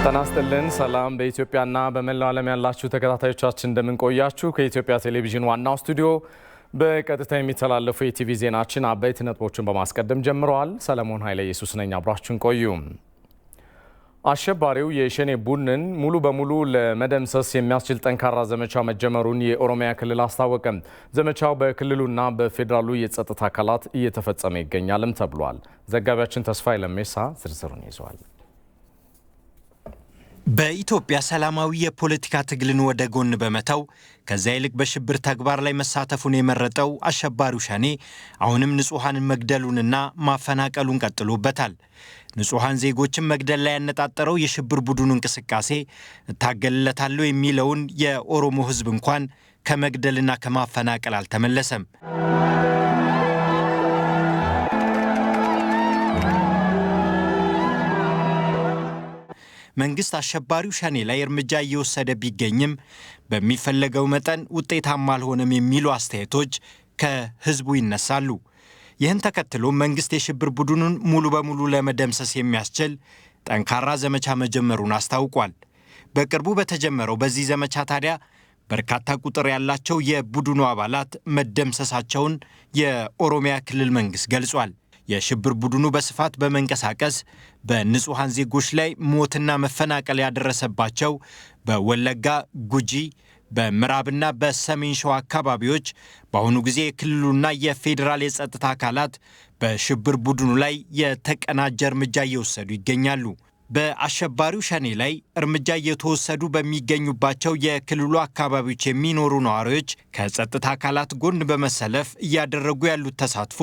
ተናስተልን ሰላም በኢትዮጵያና በመላው ዓለም ያላችሁ ተከታታዮቻችን እንደምን ቆያችሁ? ከኢትዮጵያ ቴሌቪዥን ዋናው ስቱዲዮ በቀጥታ የሚተላለፉ የቲቪ ዜናችን አበይት ነጥቦችን በማስቀደም ጀምረዋል። ሰለሞን ኃይለ ኢየሱስ ነኝ፣ አብራችሁን ቆዩ። አሸባሪው የሸኔ ቡድንን ሙሉ በሙሉ ለመደምሰስ የሚያስችል ጠንካራ ዘመቻ መጀመሩን የኦሮሚያ ክልል አስታወቀ። ዘመቻው በክልሉና በፌዴራሉ የጸጥታ አካላት እየተፈጸመ ይገኛልም ተብሏል። ዘጋቢያችን ተስፋዬ ለሜሳ ዝርዝሩን ይዟል። በኢትዮጵያ ሰላማዊ የፖለቲካ ትግልን ወደ ጎን በመተው ከዚያ ይልቅ በሽብር ተግባር ላይ መሳተፉን የመረጠው አሸባሪው ሸኔ አሁንም ንጹሃንን መግደሉንና ማፈናቀሉን ቀጥሎበታል። ንጹሃን ዜጎችን መግደል ላይ ያነጣጠረው የሽብር ቡድኑ እንቅስቃሴ እታገልለታለሁ የሚለውን የኦሮሞ ሕዝብ እንኳን ከመግደልና ከማፈናቀል አልተመለሰም። መንግስት አሸባሪው ሸኔ ላይ እርምጃ እየወሰደ ቢገኝም በሚፈለገው መጠን ውጤታማ አልሆነም የሚሉ አስተያየቶች ከህዝቡ ይነሳሉ። ይህን ተከትሎ መንግስት የሽብር ቡድኑን ሙሉ በሙሉ ለመደምሰስ የሚያስችል ጠንካራ ዘመቻ መጀመሩን አስታውቋል። በቅርቡ በተጀመረው በዚህ ዘመቻ ታዲያ በርካታ ቁጥር ያላቸው የቡድኑ አባላት መደምሰሳቸውን የኦሮሚያ ክልል መንግስት ገልጿል። የሽብር ቡድኑ በስፋት በመንቀሳቀስ በንጹሃን ዜጎች ላይ ሞትና መፈናቀል ያደረሰባቸው በወለጋ፣ ጉጂ፣ በምዕራብና በሰሜን ሸዋ አካባቢዎች በአሁኑ ጊዜ የክልሉና የፌዴራል የጸጥታ አካላት በሽብር ቡድኑ ላይ የተቀናጀ እርምጃ እየወሰዱ ይገኛሉ። በአሸባሪው ሸኔ ላይ እርምጃ እየተወሰዱ በሚገኙባቸው የክልሉ አካባቢዎች የሚኖሩ ነዋሪዎች ከጸጥታ አካላት ጎን በመሰለፍ እያደረጉ ያሉት ተሳትፎ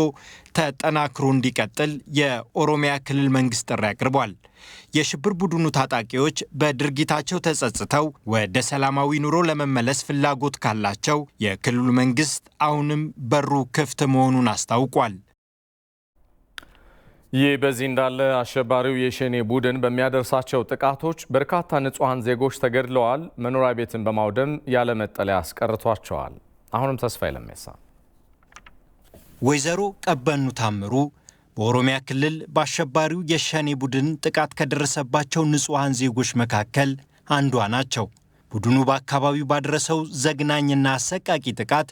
ተጠናክሮ እንዲቀጥል የኦሮሚያ ክልል መንግስት ጥሪ አቅርቧል። የሽብር ቡድኑ ታጣቂዎች በድርጊታቸው ተጸጽተው ወደ ሰላማዊ ኑሮ ለመመለስ ፍላጎት ካላቸው የክልሉ መንግስት አሁንም በሩ ክፍት መሆኑን አስታውቋል። ይህ በዚህ እንዳለ አሸባሪው የሸኔ ቡድን በሚያደርሳቸው ጥቃቶች በርካታ ንጹሃን ዜጎች ተገድለዋል፣ መኖሪያ ቤትን በማውደም ያለ መጠለያ አስቀርቷቸዋል። አሁንም ተስፋዬ ለሜሳ። ወይዘሮ ቀበኑ ታምሩ በኦሮሚያ ክልል በአሸባሪው የሸኔ ቡድን ጥቃት ከደረሰባቸው ንጹሃን ዜጎች መካከል አንዷ ናቸው። ቡድኑ በአካባቢው ባደረሰው ዘግናኝና አሰቃቂ ጥቃት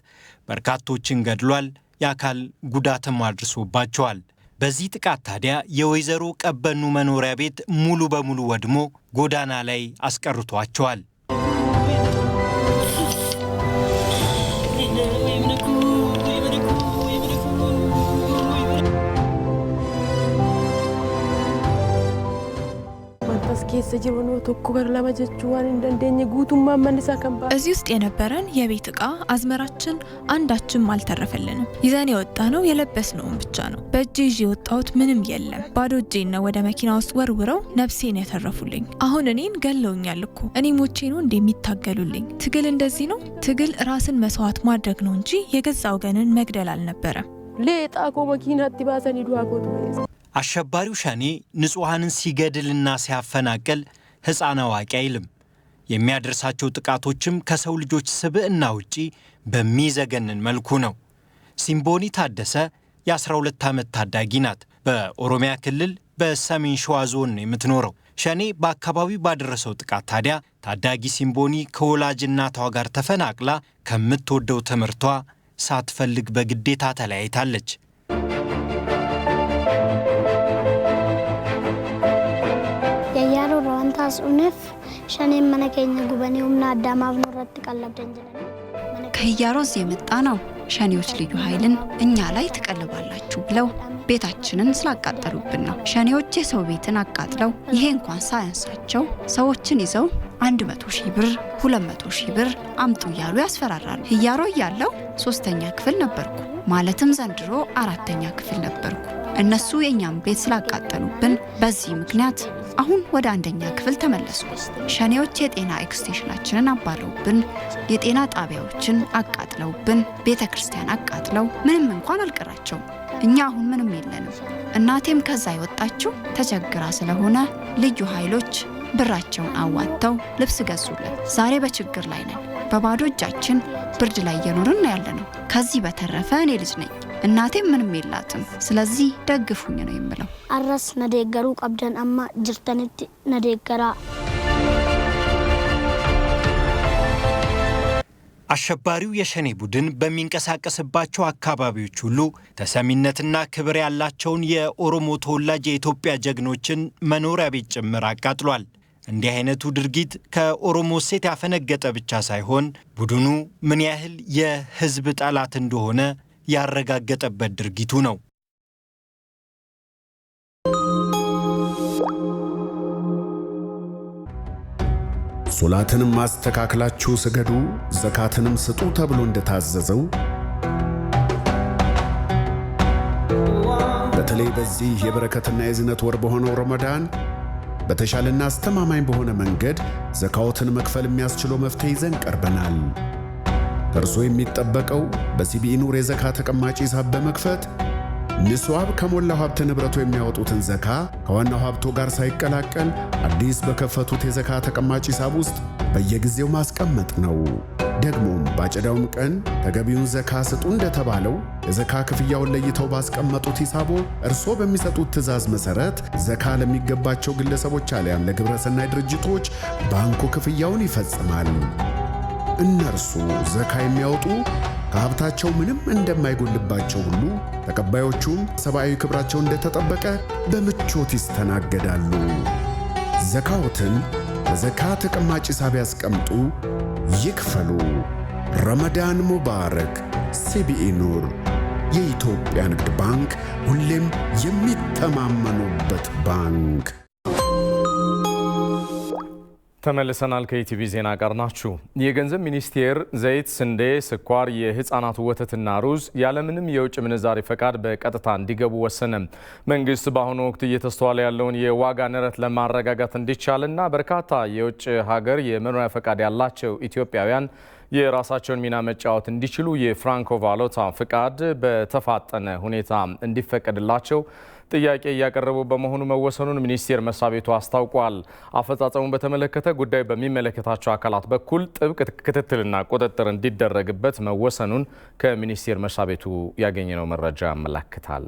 በርካቶችን ገድሏል፣ የአካል ጉዳትም አድርሶባቸዋል። በዚህ ጥቃት ታዲያ የወይዘሮ ቀበኑ መኖሪያ ቤት ሙሉ በሙሉ ወድሞ ጎዳና ላይ አስቀርቷቸዋል። እዚህ ውስጥ የነበረን የቤት ዕቃ አዝመራችን አንዳችም አልተረፈልንም። ይዘን የወጣነው የለበስነውን ብቻ ነው። በእጄ ይዤ የወጣሁት ምንም የለም። ባዶ እጄን ነው ወደ መኪና ውስጥ ወርውረው ነፍሴን ያተረፉልኝ። አሁን እኔን ገለውኛል እኮ። እኔ ሞቼ ነው እንደሚታገሉልኝ። ትግል እንደዚህ ነው። ትግል ራስን መስዋዕት ማድረግ ነው እንጂ የገዛ ወገንን መግደል አልነበረም። ለጣቆ መኪና አጥባሰን ይዱአቆት አሸባሪው ሸኔ ንጹሃንን ሲገድልና ሲያፈናቅል ሕፃን አዋቂ አይልም። የሚያደርሳቸው ጥቃቶችም ከሰው ልጆች ስብዕና ውጪ በሚዘገንን መልኩ ነው። ሲምቦኒ ታደሰ የ12 ዓመት ታዳጊ ናት። በኦሮሚያ ክልል በሰሜን ሸዋ ዞን ነው የምትኖረው። ሸኔ በአካባቢው ባደረሰው ጥቃት ታዲያ ታዳጊ ሲምቦኒ ከወላጅ እናቷ ጋር ተፈናቅላ ከምትወደው ትምህርቷ ሳትፈልግ በግዴታ ተለያይታለች። ኡነፍ ሸኔ መነከኛ ጉበኔውና አዳማብ ኖረት ቀለብደንጀለ ከያሮዝ የመጣ ነው። ሸኔዎች ልዩ ኃይልን እኛ ላይ ተቀልባላችሁ ብለው ቤታችንን ስላቃጠሉብን ነው። ሸኔዎች የሰው ቤትን አቃጥለው ይሄ እንኳን ሳያንሳቸው ሰዎችን ይዘው 100,000 ብር 200,000 ብር አምጡ እያሉ ያስፈራራሉ። ህያሮ እያለው 3ኛ ክፍል ነበርኩ፣ ማለትም ዘንድሮ 4ኛ ክፍል ነበርኩ። እነሱ የኛም ቤት ስላቃጠሉብን በዚህ ምክንያት አሁን ወደ 1ኛ ክፍል ተመለስኩ። ሸኔዎች የጤና ኤክስቴንሽናችንን አባረውብን፣ የጤና ጣቢያዎችን አቃጥለውብን፣ ቤተክርስቲያን አቃጥለው ምንም እንኳን አልቀራቸው። እኛ አሁን ምንም የለንም። እናቴም ከዛ የወጣችው ተቸግራ ስለሆነ ልዩ ኃይሎች ብራቸውን አዋጥተው ልብስ ገዙልን። ዛሬ በችግር ላይ ነን። በባዶ እጃችን ብርድ ላይ እየኖርን ያለነው። ከዚህ በተረፈ እኔ ልጅ ነኝ። እናቴም ምንም የላትም። ስለዚህ ደግፉኝ ነው የምለው። አራስ ነደገሩ ቀብደን አማ ጅርተንት ነደገራ አሸባሪው የሸኔ ቡድን በሚንቀሳቀስባቸው አካባቢዎች ሁሉ ተሰሚነትና ክብር ያላቸውን የኦሮሞ ተወላጅ የኢትዮጵያ ጀግኖችን መኖሪያ ቤት ጭምር አቃጥሏል። እንዲህ አይነቱ ድርጊት ከኦሮሞ እሴት ያፈነገጠ ብቻ ሳይሆን ቡድኑ ምን ያህል የሕዝብ ጠላት እንደሆነ ያረጋገጠበት ድርጊቱ ነው። ሶላትንም ማስተካከላችሁ ስገዱ ዘካትንም ስጡ ተብሎ እንደታዘዘው በተለይ በዚህ የበረከትና የዝነት ወር በሆነው ረመዳን በተሻለና አስተማማኝ በሆነ መንገድ ዘካዎትን መክፈል የሚያስችለው መፍትሄ ይዘን ቀርበናል። ከእርሶ የሚጠበቀው በሲቢኢ ኑር የዘካ ተቀማጭ ሂሳብ በመክፈት ንሷብ ከሞላው ሀብት ንብረቱ የሚያወጡትን ዘካ ከዋናው ሀብቶ ጋር ሳይቀላቀል አዲስ በከፈቱት የዘካ ተቀማጭ ሂሳብ ውስጥ በየጊዜው ማስቀመጥ ነው። ደግሞም ባጨዳውም ቀን ተገቢውን ዘካ ስጡ እንደተባለው የዘካ ክፍያውን ለይተው ባስቀመጡት ሂሳቦ እርሶ በሚሰጡት ትዕዛዝ መሰረት ዘካ ለሚገባቸው ግለሰቦች አሊያም ለግብረ ሰናይ ድርጅቶች ባንኩ ክፍያውን ይፈጽማል። እነርሱ ዘካ የሚያወጡ ከሀብታቸው ምንም እንደማይጎልባቸው ሁሉ ተቀባዮቹም ሰብአዊ ክብራቸው እንደተጠበቀ በምቾት ይስተናገዳሉ። ዘካዎትን በዘካ ተቀማጭ ሂሳብ ያስቀምጡ፣ ይክፈሉ። ረመዳን ሙባረክ። ሲቢኢ ኑር፣ የኢትዮጵያ ንግድ ባንክ፣ ሁሌም የሚተማመኑበት ባንክ። ተመልሰናል። ከኢቲቪ ዜና ጋር ናችሁ። የገንዘብ ሚኒስቴር ዘይት፣ ስንዴ፣ ስኳር፣ የህፃናት ወተትና ሩዝ ያለምንም የውጭ ምንዛሪ ፈቃድ በቀጥታ እንዲገቡ ወሰነ። መንግስት በአሁኑ ወቅት እየተስተዋለ ያለውን የዋጋ ንረት ለማረጋጋት እንዲቻልና በርካታ የውጭ ሀገር የመኖሪያ ፈቃድ ያላቸው ኢትዮጵያውያን የራሳቸውን ሚና መጫወት እንዲችሉ የፍራንኮ ቫሉታ ፍቃድ በተፋጠነ ሁኔታ እንዲፈቀድላቸው ጥያቄ እያቀረቡ በመሆኑ መወሰኑን ሚኒስቴር መስሪያ ቤቱ አስታውቋል። አፈጻጸሙን በተመለከተ ጉዳዩ በሚመለከታቸው አካላት በኩል ጥብቅ ክትትልና ቁጥጥር እንዲደረግበት መወሰኑን ከሚኒስቴር መስሪያ ቤቱ ያገኘነው መረጃ ያመለክታል።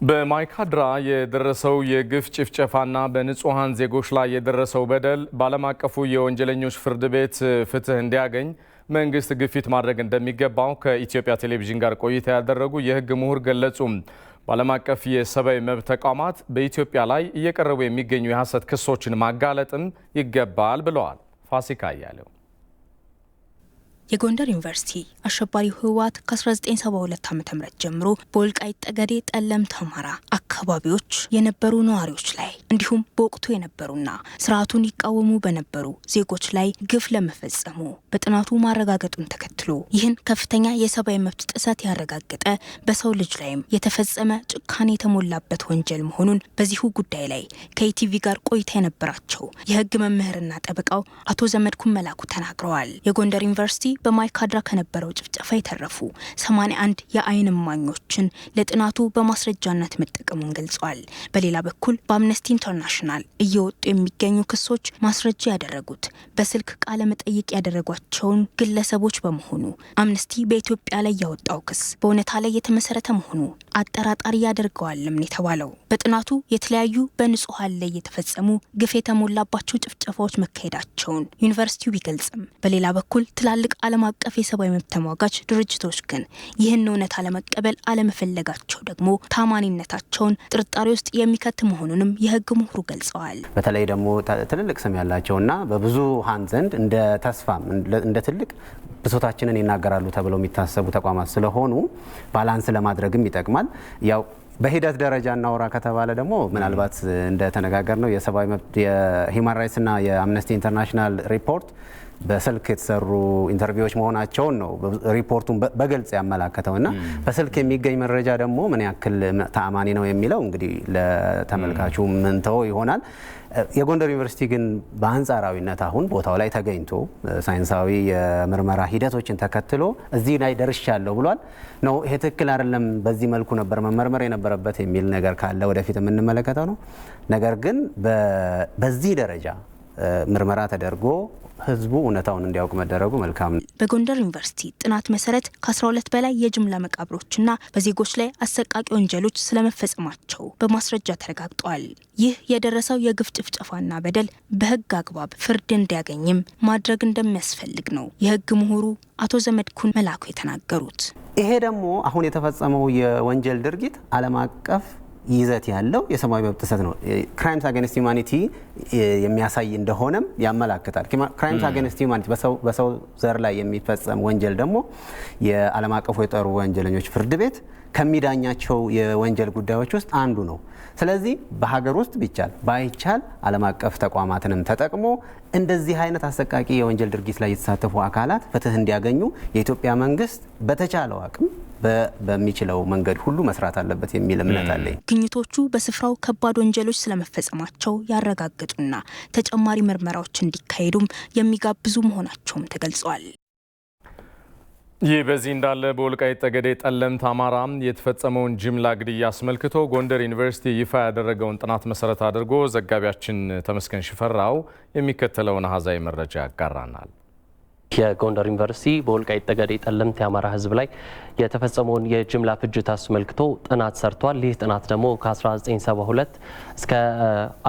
በማይካድራ የደረሰው የግፍ ጭፍጨፋና በንጹሃን ዜጎች ላይ የደረሰው በደል በዓለም አቀፉ የወንጀለኞች ፍርድ ቤት ፍትህ እንዲያገኝ መንግስት ግፊት ማድረግ እንደሚገባው ከኢትዮጵያ ቴሌቪዥን ጋር ቆይታ ያደረጉ የህግ ምሁር ገለጹ። በዓለም አቀፍ የሰብአዊ መብት ተቋማት በኢትዮጵያ ላይ እየቀረቡ የሚገኙ የሐሰት ክሶችን ማጋለጥም ይገባል ብለዋል። ፋሲካ አያሌው የጎንደር ዩኒቨርሲቲ አሸባሪው ህወሓት ከ1972 ዓ.ም ጀምሮ በወልቃይት ጠገዴ፣ ጠለምት፣ አማራ አካባቢዎች የነበሩ ነዋሪዎች ላይ እንዲሁም በወቅቱ የነበሩና ስርዓቱን ይቃወሙ በነበሩ ዜጎች ላይ ግፍ ለመፈጸሙ በጥናቱ ማረጋገጡን ተከትሎ ይህን ከፍተኛ የሰብአዊ መብት ጥሰት ያረጋገጠ በሰው ልጅ ላይም የተፈጸመ ጭካኔ የተሞላበት ወንጀል መሆኑን በዚሁ ጉዳይ ላይ ከኢቲቪ ጋር ቆይታ የነበራቸው የህግ መምህርና ጠበቃው አቶ ዘመድኩን መላኩ ተናግረዋል። የጎንደር ዩኒቨርሲቲ በማይካድራ ከነበረው ጭፍጨፋ የተረፉ 81 የአይን እማኞችን ለጥናቱ በማስረጃነት መጠቀሙን ገልጿል። በሌላ በኩል በአምነስቲ ኢንተርናሽናል እየወጡ የሚገኙ ክሶች ማስረጃ ያደረጉት በስልክ ቃለ መጠይቅ ያደረጓቸውን ግለሰቦች በመሆኑ አምነስቲ በኢትዮጵያ ላይ ያወጣው ክስ በእውነታ ላይ የተመሰረተ መሆኑ አጠራጣሪ ያደርገዋልም የተባለው በጥናቱ የተለያዩ በንጹሃን ላይ የተፈጸሙ ግፍ የተሞላባቸው ጭፍጨፋዎች መካሄዳቸውን ዩኒቨርሲቲው ቢገልጽም በሌላ በኩል ትላልቅ ዓለም አቀፍ የሰብአዊ መብት ተሟጋች ድርጅቶች ግን ይህን እውነታ ለመቀበል አለመፈለጋቸው ደግሞ ታማኒነታቸውን ጥርጣሬ ውስጥ የሚከት መሆኑንም የህግ ምሁሩ ገልጸዋል። በተለይ ደግሞ ትልልቅ ስም ያላቸውና በብዙሃን ዘንድ እንደ ተስፋም እንደ ትልቅ ብሶታችንን ይናገራሉ ተብለው የሚታሰቡ ተቋማት ስለሆኑ ባላንስ ለማድረግም ይጠቅማል። ያው በሂደት ደረጃ እናወራ ከተባለ ደግሞ ምናልባት እንደተነጋገር ነው የሰብአዊ መብት የሂውማን ራይትስ እና የአምነስቲ ኢንተርናሽናል ሪፖርት በስልክ የተሰሩ ኢንተርቪዎች መሆናቸውን ነው ሪፖርቱን በግልጽ ያመላከተውና በስልክ የሚገኝ መረጃ ደግሞ ምን ያክል ተአማኒ ነው የሚለው እንግዲህ ለተመልካቹ ምንተው ይሆናል። የጎንደር ዩኒቨርሲቲ ግን በአንጻራዊነት አሁን ቦታው ላይ ተገኝቶ ሳይንሳዊ የምርመራ ሂደቶችን ተከትሎ እዚህ ላይ ደርሻለሁ ብሏል ነው። ይሄ ትክክል አይደለም፣ በዚህ መልኩ ነበር መመርመር የነበረበት የሚል ነገር ካለ ወደፊት የምንመለከተው ነው። ነገር ግን በዚህ ደረጃ ምርመራ ተደርጎ ህዝቡ እውነታውን እንዲያውቅ መደረጉ መልካም ነው። በጎንደር ዩኒቨርሲቲ ጥናት መሰረት ከ12 በላይ የጅምላ መቃብሮችና በዜጎች ላይ አሰቃቂ ወንጀሎች ስለመፈጸማቸው በማስረጃ ተረጋግጧል። ይህ የደረሰው የግፍ ጭፍጨፋና በደል በህግ አግባብ ፍርድ እንዲያገኝም ማድረግ እንደሚያስፈልግ ነው የህግ ምሁሩ አቶ ዘመድኩን መላኩ የተናገሩት። ይሄ ደግሞ አሁን የተፈጸመው የወንጀል ድርጊት ዓለም አቀፍ ይዘት ያለው የሰብአዊ መብት ጥሰት ነው። ክራይምስ አጌንስት ሂውማኒቲ የሚያሳይ እንደሆነም ያመላክታል። ክራይምስ አጌንስት ሂውማኒቲ በሰው ዘር ላይ የሚፈጸም ወንጀል ደግሞ የዓለም አቀፉ የጦር ወንጀለኞች ፍርድ ቤት ከሚዳኛቸው የወንጀል ጉዳዮች ውስጥ አንዱ ነው። ስለዚህ በሀገር ውስጥ ቢቻል ባይቻል ዓለም አቀፍ ተቋማትንም ተጠቅሞ እንደዚህ አይነት አሰቃቂ የወንጀል ድርጊት ላይ የተሳተፉ አካላት ፍትህ እንዲያገኙ የኢትዮጵያ መንግስት በተቻለው አቅም በሚችለው መንገድ ሁሉ መስራት አለበት የሚል እምነት አለኝ። ግኝቶቹ በስፍራው ከባድ ወንጀሎች ስለመፈጸማቸው ያረጋግጡና ተጨማሪ ምርመራዎች እንዲካሄዱም የሚጋብዙ መሆናቸውም ተገልጿል። ይህ በዚህ እንዳለ በወልቃይት ጠገዴ ጠለምት አማራ የተፈጸመውን ጅምላ ግድያ አስመልክቶ ጎንደር ዩኒቨርሲቲ ይፋ ያደረገውን ጥናት መሰረት አድርጎ ዘጋቢያችን ተመስገን ሽፈራው የሚከተለውን አሃዛዊ መረጃ ያጋራናል። የጎንደር ዩኒቨርሲቲ በወልቃይት ጠገዴ ጠለምት የአማራ ሕዝብ ላይ የተፈጸመውን የጅምላ ፍጅት አስመልክቶ ጥናት ሰርቷል። ይህ ጥናት ደግሞ ከ1972 እስከ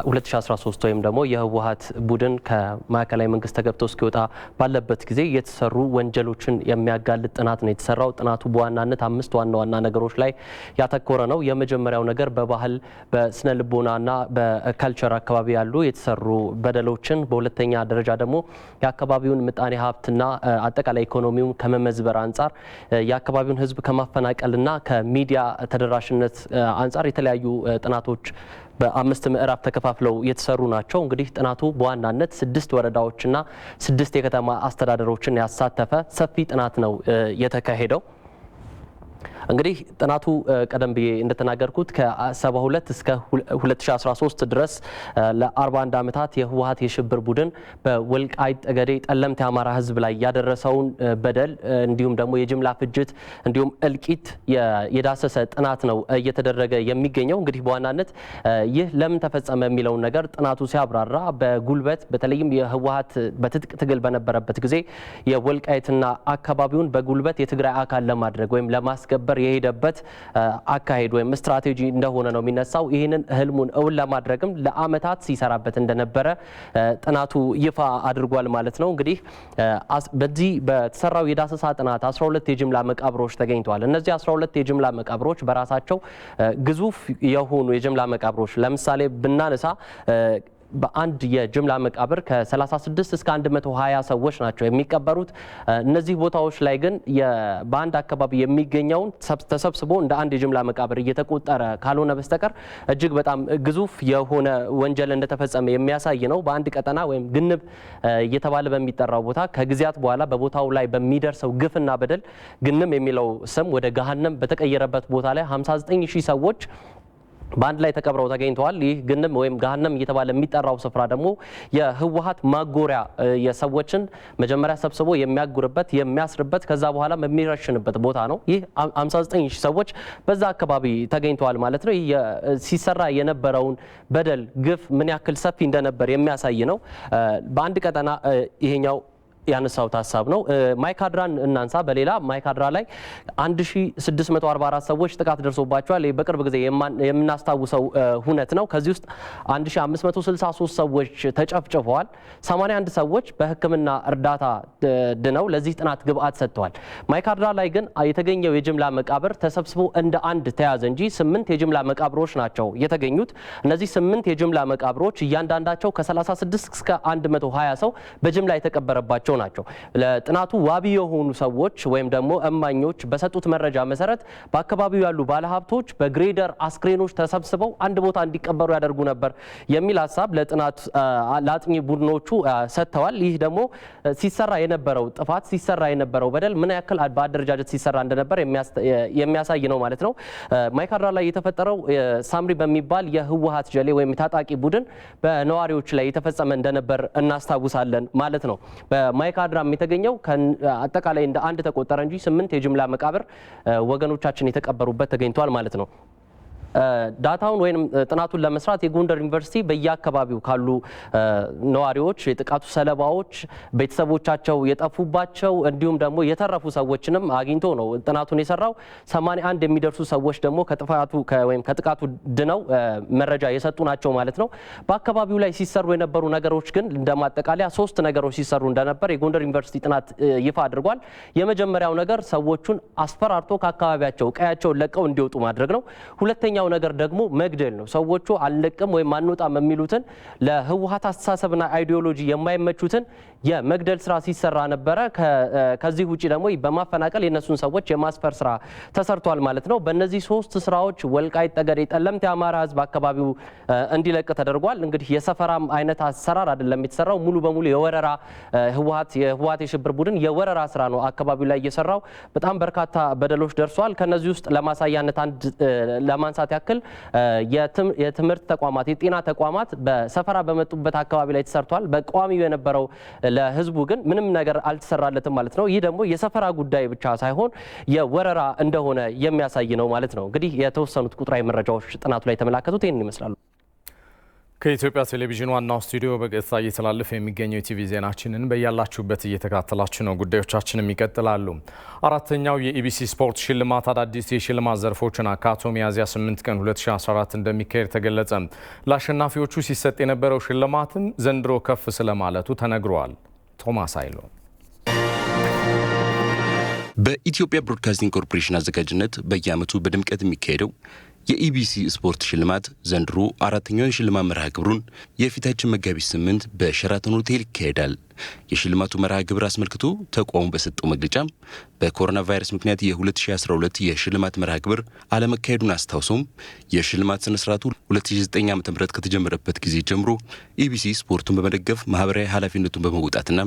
2013 ወይም ደግሞ የህወሓት ቡድን ከማዕከላዊ መንግስት ተገብቶ እስኪወጣ ባለበት ጊዜ የተሰሩ ወንጀሎችን የሚያጋልጥ ጥናት ነው የተሰራው። ጥናቱ በዋናነት 5 ዋና ዋና ነገሮች ላይ ያተኮረ ነው። የመጀመሪያው ነገር በባህል በስነ ልቦናና በካልቸር አካባቢ ያሉ የተሰሩ በደሎችን፣ በሁለተኛ ደረጃ ደግሞ የአካባቢውን ምጣኔ ሀብትና አጠቃላይ ኢኮኖሚውን ከመመዝበር አንጻር የአካባቢውን ህዝብ ከማፈናቀልና ከሚዲያ ተደራሽነት አንጻር የተለያዩ ጥናቶች በ5 ምዕራፍ ተከፋፍለው የተሰሩ ናቸው። እንግዲህ ጥናቱ በዋናነት 6 ወረዳዎችና 6 የከተማ አስተዳደሮችን ያሳተፈ ሰፊ ጥናት ነው የተካሄደው። እንግዲህ ጥናቱ ቀደም ብዬ እንደተናገርኩት ከ72 እስከ 2013 ድረስ ለ41 ዓመታት የህወሓት የሽብር ቡድን በወልቃይት ጠገዴ ጠለምት የአማራ ህዝብ ላይ ያደረሰውን በደል እንዲሁም ደግሞ የጅምላ ፍጅት እንዲሁም እልቂት የዳሰሰ ጥናት ነው እየተደረገ የሚገኘው። እንግዲህ በዋናነት ይህ ለምን ተፈጸመ የሚለውን ነገር ጥናቱ ሲያብራራ በጉልበት በተለይም የህወሓት በትጥቅ ትግል በነበረበት ጊዜ የወልቃይትና አካባቢውን በጉልበት የትግራይ አካል ለማድረግ ወይም ለማስገበር የሄደበት አካሄድ ወይም ስትራቴጂ እንደሆነ ነው የሚነሳው። ይህንን ህልሙን እውን ለማድረግም ለአመታት ሲሰራበት እንደነበረ ጥናቱ ይፋ አድርጓል ማለት ነው። እንግዲህ በዚህ በተሰራው የዳሰሳ ጥናት 12 የጅምላ መቃብሮች ተገኝተዋል። እነዚህ 12 የጅምላ መቃብሮች በራሳቸው ግዙፍ የሆኑ የጅምላ መቃብሮች ለምሳሌ ብናነሳ በአንድ የጅምላ መቃብር ከ36 እስከ 120 ሰዎች ናቸው የሚቀበሩት። እነዚህ ቦታዎች ላይ ግን በአንድ አካባቢ የሚገኘውን ተሰብስቦ እንደ አንድ የጅምላ መቃብር እየተቆጠረ ካልሆነ በስተቀር እጅግ በጣም ግዙፍ የሆነ ወንጀል እንደተፈጸመ የሚያሳይ ነው። በአንድ ቀጠና ወይም ግንብ እየተባለ በሚጠራው ቦታ ከጊዜያት በኋላ በቦታው ላይ በሚደርሰው ግፍና በደል ግንም የሚለው ስም ወደ ገሃነም በተቀየረበት ቦታ ላይ 59000 ሰዎች በአንድ ላይ ተቀብረው ተገኝተዋል። ይህ ግንም ወይም ገሃነም እየተባለ የሚጠራው ስፍራ ደግሞ የህወሓት ማጎሪያ የሰዎችን መጀመሪያ ሰብስቦ የሚያጉርበት የሚያስርበት ከዛ በኋላ የሚረሽንበት ቦታ ነው። ይህ 59000 ሰዎች በዛ አካባቢ ተገኝተዋል ማለት ነው። ይህ ሲሰራ የነበረውን በደል ግፍ ምን ያክል ሰፊ እንደነበር የሚያሳይ ነው። በአንድ ቀጠና ይሄኛው ያነሳው ሀሳብ ነው። ማይካድራን እናንሳ። በሌላ ማይካድራ ላይ 1644 ሰዎች ጥቃት ደርሶባቸዋል። በቅርብ ጊዜ የምናስታውሰው ሁነት ነው። ከዚህ ውስጥ 1563 ሰዎች ተጨፍጭፈዋል። 81 ሰዎች በሕክምና እርዳታ ድነው ለዚህ ጥናት ግብአት ሰጥተዋል። ማይካድራ ላይ ግን የተገኘው የጅምላ መቃብር ተሰብስቦ እንደ አንድ ተያዘ እንጂ 8 የጅምላ መቃብሮች ናቸው የተገኙት። እነዚህ 8 የጅምላ መቃብሮች እያንዳንዳቸው ከ36 እስከ 120 ሰው በጅምላ የተቀበረባቸው ናቸው። ለጥናቱ ዋቢ የሆኑ ሰዎች ወይም ደግሞ እማኞች በሰጡት መረጃ መሰረት በአካባቢው ያሉ ባለሀብቶች በግሬደር አስክሬኖች ተሰብስበው አንድ ቦታ እንዲቀበሩ ያደርጉ ነበር የሚል ሀሳብ ለጥናት ለአጥኚ ቡድኖቹ ሰጥተዋል። ይህ ደግሞ ሲሰራ የነበረው ጥፋት ሲሰራ የነበረው በደል ምን ያክል በአደረጃጀት ሲሰራ እንደነበር የሚያሳይ ነው ማለት ነው። ማይካድራ ላይ የተፈጠረው ሳምሪ በሚባል የህወሓት ጀሌ ወይም ታጣቂ ቡድን በነዋሪዎች ላይ የተፈጸመ እንደነበር እናስታውሳለን ማለት ነው። ማይካድራም የተገኘው አጠቃላይ እንደ አንድ ተቆጠረ እንጂ 8 የጅምላ መቃብር ወገኖቻችን የተቀበሩበት ተገኝቷል ማለት ነው። ዳታውን ወይም ጥናቱን ለመስራት የጎንደር ዩኒቨርሲቲ በየአካባቢው ካሉ ነዋሪዎች፣ የጥቃቱ ሰለባዎች፣ ቤተሰቦቻቸው የጠፉባቸው እንዲሁም ደግሞ የተረፉ ሰዎችንም አግኝቶ ነው ጥናቱን የሰራው። 81 የሚደርሱ ሰዎች ደግሞ ከጥቃቱ ድነው መረጃ የሰጡ ናቸው ማለት ነው። በአካባቢው ላይ ሲሰሩ የነበሩ ነገሮች ግን እንደማጠቃለያ 3 ነገሮች ሲሰሩ እንደነበር የጎንደር ዩኒቨርሲቲ ጥናት ይፋ አድርጓል። የመጀመሪያው ነገር ሰዎቹን አስፈራርቶ ከአካባቢያቸው ቀያቸውን ለቀው እንዲወጡ ማድረግ ነው። ሁለተኛው ነገር ደግሞ መግደል ነው። ሰዎቹ አልለቅም ወይም አንወጣም የሚሉትን ለህወሓት አስተሳሰብና አይዲዮሎጂ የማይመቹትን የመግደል ስራ ሲሰራ ነበረ። ከዚህ ውጪ ደግሞ በማፈናቀል የነሱን ሰዎች የማስፈር ስራ ተሰርቷል ማለት ነው። በእነዚህ 3 ስራዎች ወልቃይት ጠገዴ፣ ጠለምት የአማራ ህዝብ አካባቢው እንዲለቅ ተደርጓል። እንግዲህ የሰፈራም አይነት አሰራር አይደለም የተሰራው፣ ሙሉ በሙሉ የወረራ የህወሓት የሽብር ቡድን የወረራ ስራ ነው አካባቢው ላይ እየሰራው። በጣም በርካታ በደሎች ደርሷል። ከነዚህ ውስጥ ለማሳያነት አንድ ለማንሳት ያክል የትምህርት ተቋማት፣ የጤና ተቋማት በሰፈራ በመጡበት አካባቢ ላይ ተሰርቷል። በቋሚው የነበረው ለህዝቡ ግን ምንም ነገር አልተሰራለትም ማለት ነው። ይህ ደግሞ የሰፈራ ጉዳይ ብቻ ሳይሆን የወረራ እንደሆነ የሚያሳይ ነው ማለት ነው። እንግዲህ የተወሰኑት ቁጥራዊ መረጃዎች ጥናቱ ላይ የተመላከቱት ይህንን ይመስላሉ። ከኢትዮጵያ ቴሌቪዥን ዋናው ስቱዲዮ በቀጥታ እየተላለፈ የሚገኘው የቲቪ ዜናችንን በያላችሁበት እየተከታተላችሁ ነው። ጉዳዮቻችንም ይቀጥላሉ። 4ኛው የኢቢሲ ስፖርት ሽልማት አዳዲስ የሽልማት ዘርፎችን አካቶ ሚያዝያ 8 ቀን 2014 እንደሚካሄድ ተገለጸ። ለአሸናፊዎቹ ሲሰጥ የነበረው ሽልማትም ዘንድሮ ከፍ ስለማለቱ ተነግሯል። ቶማስ አይሎ በኢትዮጵያ ብሮድካስቲንግ ኮርፖሬሽን አዘጋጅነት በየዓመቱ በድምቀት የሚካሄደው የኢቢሲ ስፖርት ሽልማት ዘንድሮ 4ኛውን የሽልማት መርሃ ግብሩን የፊታችን መጋቢት 8 በሸራተን ሆቴል ይካሄዳል። የሽልማቱ መርሃ ግብር አስመልክቶ ተቋሙ በሰጠው መግለጫ በኮሮና ቫይረስ ምክንያት የ2012 የሽልማት መርሃ ግብር አለመካሄዱን አስታውሶም የሽልማት ስነ ስርዓቱ 2009 ዓ.ም ከተጀመረበት ጊዜ ጀምሮ ኢቢሲ ስፖርቱን በመደገፍ ማህበራዊ ኃላፊነቱን በመወጣትና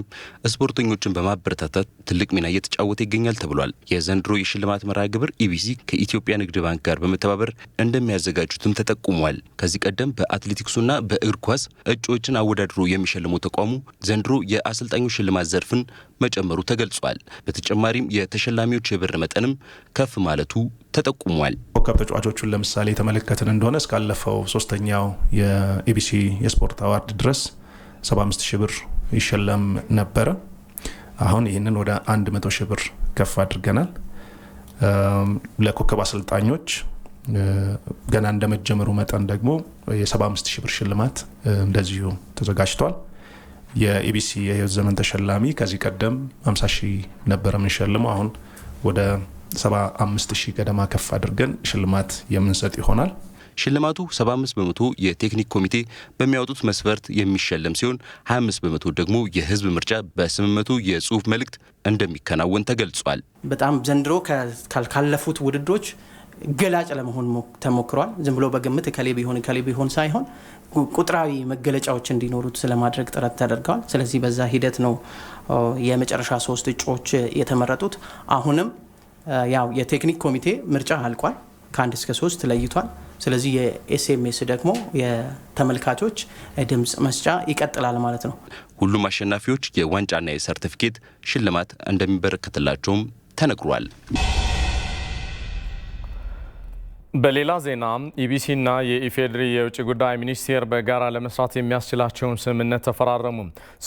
ስፖርተኞችን በማበረታታት ትልቅ ሚና እየተጫወተ ይገኛል ተብሏል። የዘንድሮ የሽልማት መርሃ ግብር ኢቢሲ ከኢትዮጵያ ንግድ ባንክ ጋር በመተባበር እንደሚያዘጋጁትም ተጠቁሟል። ከዚህ ቀደም በአትሌቲክሱና በእግር ኳስ እጩዎችን አወዳድሮ የሚሸልመው ተቋሙ ዘንድሮ የአሰልጣኞች ሽልማት ዘርፍን መጨመሩ ተገልጿል። በተጨማሪም የተሸላሚዎች የብር መጠንም ከፍ ማለቱ ተጠቁሟል። ኮከብ ተጫዋቾቹን ለምሳሌ የተመለከትን እንደሆነ እስካለፈው 3ኛው የኢቢሲ የስፖርት አዋርድ ድረስ 75,000 ብር ይሸለም ነበረ። አሁን ይህንን ወደ 100,000 ብር ከፍ አድርገናል። ለኮከብ አሰልጣኞች ገና እንደመጀመሩ መጠን ደግሞ የ75,000 ብር ሽልማት እንደዚሁ ተዘጋጅቷል። የኢቢሲ የህይወት ዘመን ተሸላሚ ከዚህ ቀደም 50,000 ነበር የምንሸልመው። አሁን ወደ 75,000 ገደማ ከፍ አድርገን ሽልማት የምንሰጥ ይሆናል። ሽልማቱ 75 በመቶ የቴክኒክ ኮሚቴ በሚያወጡት መስፈርት የሚሸለም ሲሆን 25 በመቶ ደግሞ የህዝብ ምርጫ በ800 የጽሁፍ መልእክት እንደሚከናወን ተገልጿል። በጣም ዘንድሮ ካለፉት ውድድሮች ገላጭ ለመሆን ተሞክሯል። ዝም ብሎ በግምት ከሌ ቢሆን ሳይሆን ቁጥራዊ መገለጫዎች እንዲኖሩት ስለማድረግ ጥረት ተደርገዋል። ስለዚህ በዛ ሂደት ነው የመጨረሻ 3 እጩዎች የተመረጡት። አሁንም ያው የቴክኒክ ኮሚቴ ምርጫ አልቋል፣ ከ1 እስከ 3 ለይቷል። ስለዚህ የኤስኤምኤስ ደግሞ የተመልካቾች ድምጽ መስጫ ይቀጥላል ማለት ነው። ሁሉም አሸናፊዎች የዋንጫና የሰርቲፊኬት ሽልማት እንደሚበረከትላቸውም ተነግሯል። በሌላ ዜና ኢቢሲና የኢፌዴሪ የውጭ ጉዳይ ሚኒስቴር በጋራ ለመስራት የሚያስችላቸውን ስምምነት ተፈራረሙ።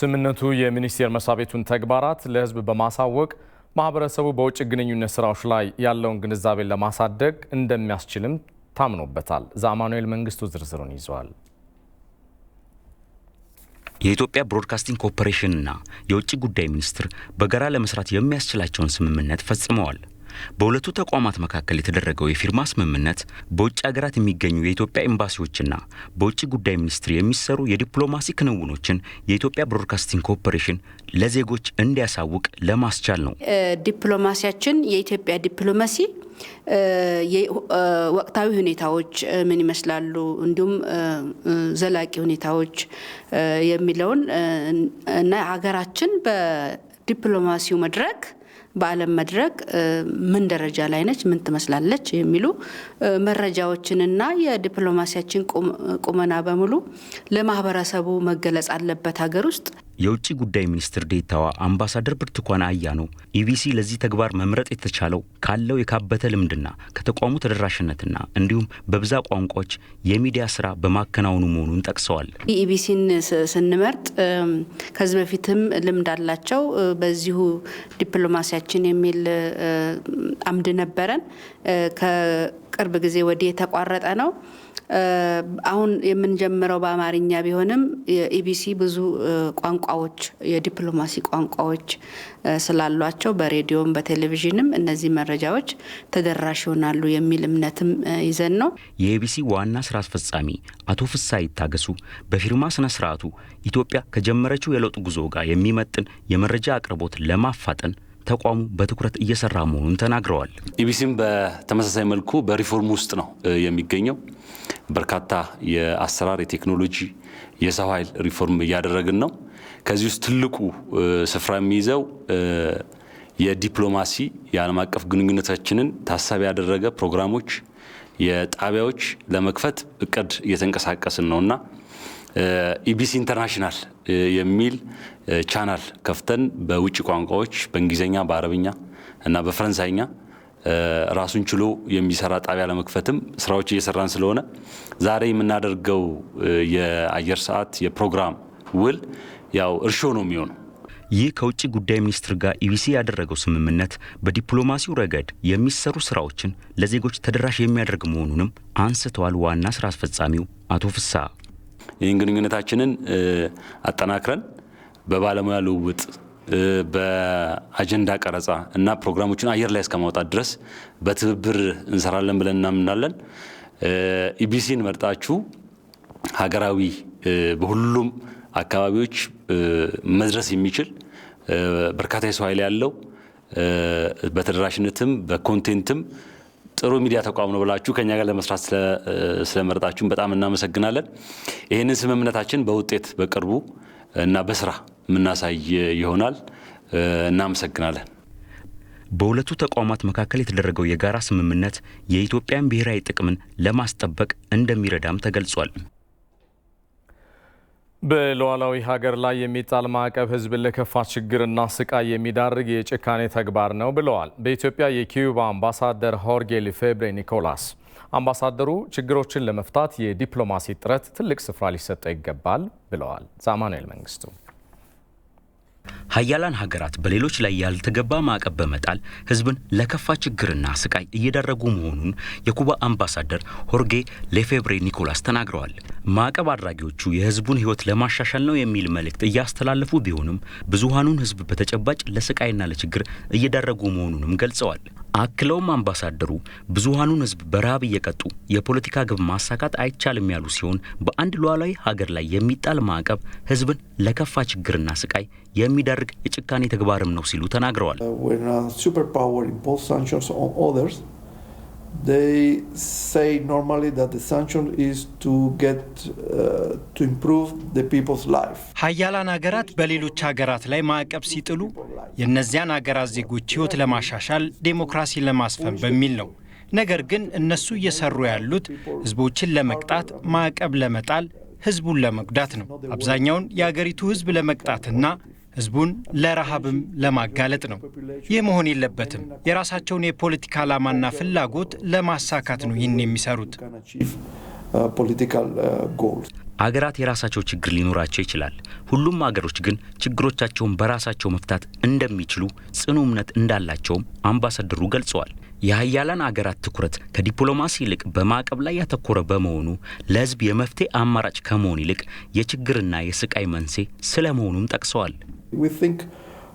ስምምነቱ የሚኒስቴር መስሪያ ቤቱን ተግባራት ለሕዝብ በማሳወቅ ማህበረሰቡ በውጭ ግንኙነት ስራዎች ላይ ያለውን ግንዛቤን ለማሳደግ እንደሚያስችልም ታምኖበታል። ዛማኑኤል መንግስቱ ዝርዝሩን ይዘዋል። የኢትዮጵያ ብሮድካስቲንግ ኮርፖሬሽንና የውጭ ጉዳይ ሚኒስቴር በጋራ ለመስራት የሚያስችላቸውን ስምምነት ፈጽመዋል። በሁለቱ ተቋማት መካከል የተደረገው የፊርማ ስምምነት በውጭ ሀገራት የሚገኙ የኢትዮጵያ ኤምባሲዎችና በውጭ ጉዳይ ሚኒስቴር የሚሰሩ የዲፕሎማሲ ክንውኖችን የኢትዮጵያ ብሮድካስቲንግ ኮርፖሬሽን ለዜጎች እንዲያሳውቅ ለማስቻል ነው። ዲፕሎማሲያችን የኢትዮጵያ ዲፕሎማሲ ወቅታዊ ሁኔታዎች ምን ይመስላሉ፣ እንዲሁም ዘላቂ ሁኔታዎች የሚለውን እና ሀገራችን በዲፕሎማሲው መድረክ በዓለም መድረክ ምን ደረጃ ላይ ነች፣ ምን ትመስላለች የሚሉ መረጃዎችንና የዲፕሎማሲያችን ቁመና በሙሉ ለማህበረሰቡ መገለጽ አለበት ሀገር ውስጥ። የውጭ ጉዳይ ሚኒስትር ዴታዋ አምባሳደር ብርቱካን አያኖ ኢቢሲ ለዚህ ተግባር መምረጥ የተቻለው ካለው የካበተ ልምድና ከተቋሙ ተደራሽነትና እንዲሁም በብዛ ቋንቋዎች የሚዲያ ስራ በማከናወኑ መሆኑን ጠቅሰዋል። ኢቢሲን ስንመርጥ ከዚህ በፊትም ልምድ አላቸው። በዚሁ ዲፕሎማሲያችን የሚል አምድ ነበረን። ከቅርብ ጊዜ ወዲህ የተቋረጠ ነው። አሁን የምንጀምረው በአማርኛ ቢሆንም ኢቢሲ ብዙ ቋንቋዎች የዲፕሎማሲ ቋንቋዎች ስላሏቸው በሬዲዮም በቴሌቪዥንም እነዚህ መረጃዎች ተደራሽ ይሆናሉ የሚል እምነትም ይዘን ነው። የኢቢሲ ዋና ስራ አስፈጻሚ አቶ ፍሳ ይታገሱ በፊርማ ስነ ስርዓቱ ኢትዮጵያ ከጀመረችው የለውጥ ጉዞ ጋር የሚመጥን የመረጃ አቅርቦት ለማፋጠን ተቋሙ በትኩረት እየሰራ መሆኑን ተናግረዋል። ኢቢሲም በተመሳሳይ መልኩ በሪፎርም ውስጥ ነው የሚገኘው። በርካታ የአሰራር የቴክኖሎጂ የሰው ኃይል ሪፎርም እያደረግን ነው። ከዚህ ውስጥ ትልቁ ስፍራ የሚይዘው የዲፕሎማሲ የዓለም አቀፍ ግንኙነታችንን ታሳቢ ያደረገ ፕሮግራሞች የጣቢያዎች ለመክፈት እቅድ እየተንቀሳቀስን ነውና ኢቢሲ ኢንተርናሽናል የሚል ቻናል ከፍተን በውጭ ቋንቋዎች በእንግሊዝኛ በአረብኛ እና በፈረንሳይኛ ራሱን ችሎ የሚሰራ ጣቢያ ለመክፈትም ስራዎች እየሰራን ስለሆነ ዛሬ የምናደርገው የአየር ሰዓት የፕሮግራም ውል ያው እርሾ ነው የሚሆነው። ይህ ከውጭ ጉዳይ ሚኒስትር ጋር ኢቢሲ ያደረገው ስምምነት በዲፕሎማሲው ረገድ የሚሰሩ ስራዎችን ለዜጎች ተደራሽ የሚያደርግ መሆኑንም አንስተዋል። ዋና ስራ አስፈጻሚው አቶ ፍሳ ይህን ግንኙነታችንን አጠናክረን በባለሙያ ልውውጥ በአጀንዳ ቀረጻ እና ፕሮግራሞችን አየር ላይ እስከማውጣት ድረስ በትብብር እንሰራለን ብለን እናምናለን። ኢቢሲን መርጣችሁ ሀገራዊ በሁሉም አካባቢዎች መድረስ የሚችል በርካታ የሰው ኃይል ያለው በተደራሽነትም በኮንቴንትም ጥሩ ሚዲያ ተቋም ነው ብላችሁ ከኛ ጋር ለመስራት ስለመረጣችሁ በጣም እናመሰግናለን። ይህንን ስምምነታችን በውጤት በቅርቡ እና በስራ ምናሳይ ይሆናል። እናመሰግናለን። በሁለቱ ተቋማት መካከል የተደረገው የጋራ ስምምነት የኢትዮጵያን ብሔራዊ ጥቅምን ለማስጠበቅ እንደሚረዳም ተገልጿል። በሉዓላዊ ሀገር ላይ የሚጣል ማዕቀብ ሕዝብን ለከፋ ችግርና ስቃይ የሚዳርግ የጭካኔ ተግባር ነው ብለዋል በኢትዮጵያ የኪዩባ አምባሳደር ሆርጌ ሌፌብሬ ኒኮላስ። አምባሳደሩ ችግሮችን ለመፍታት የዲፕሎማሲ ጥረት ትልቅ ስፍራ ሊሰጠው ይገባል ብለዋል። ዛማኑኤል መንግስቱ ሀያላን ሀገራት በሌሎች ላይ ያልተገባ ማዕቀብ በመጣል ህዝብን ለከፋ ችግርና ስቃይ እየዳረጉ መሆኑን የኩባ አምባሳደር ሆርጌ ሌፌብሬ ኒኮላስ ተናግረዋል። ማዕቀብ አድራጊዎቹ የህዝቡን ህይወት ለማሻሻል ነው የሚል መልእክት እያስተላለፉ ቢሆንም ብዙሃኑን ህዝብ በተጨባጭ ለስቃይና ለችግር እየዳረጉ መሆኑንም ገልጸዋል። አክለውም አምባሳደሩ ብዙሃኑን ህዝብ በረሃብ እየቀጡ የፖለቲካ ግብ ማሳካት አይቻልም ያሉ ሲሆን በአንድ ሉዓላዊ ሀገር ላይ የሚጣል ማዕቀብ ህዝብን ለከፋ ችግርና ስቃይ የሚዳርግ የጭካኔ ተግባርም ነው ሲሉ ተናግረዋል። They say normally that the sanction is to improve the people's life. ሀያላን ሀገራት በሌሎች ሀገራት ላይ ማዕቀብ ሲጥሉ የእነዚያን ሀገራት ዜጎች ህይወት ለማሻሻል ዴሞክራሲን ለማስፈን በሚል ነው። ነገር ግን እነሱ እየሰሩ ያሉት ህዝቦችን ለመቅጣት ማዕቀብ ለመጣል ህዝቡን ለመጉዳት ነው። አብዛኛውን የሀገሪቱ ህዝብ ለመቅጣትና ህዝቡን ለረሃብም ለማጋለጥ ነው። ይህ መሆን የለበትም። የራሳቸውን የፖለቲካ ዓላማና ፍላጎት ለማሳካት ነው ይህን የሚሰሩት። አገራት የራሳቸው ችግር ሊኖራቸው ይችላል። ሁሉም አገሮች ግን ችግሮቻቸውን በራሳቸው መፍታት እንደሚችሉ ጽኑ እምነት እንዳላቸውም አምባሳደሩ ገልጸዋል። የሀያላን አገራት ትኩረት ከዲፕሎማሲ ይልቅ በማዕቀብ ላይ ያተኮረ በመሆኑ ለህዝብ የመፍትሄ አማራጭ ከመሆን ይልቅ የችግርና የስቃይ መንስኤ ስለመሆኑም ጠቅሰዋል። We think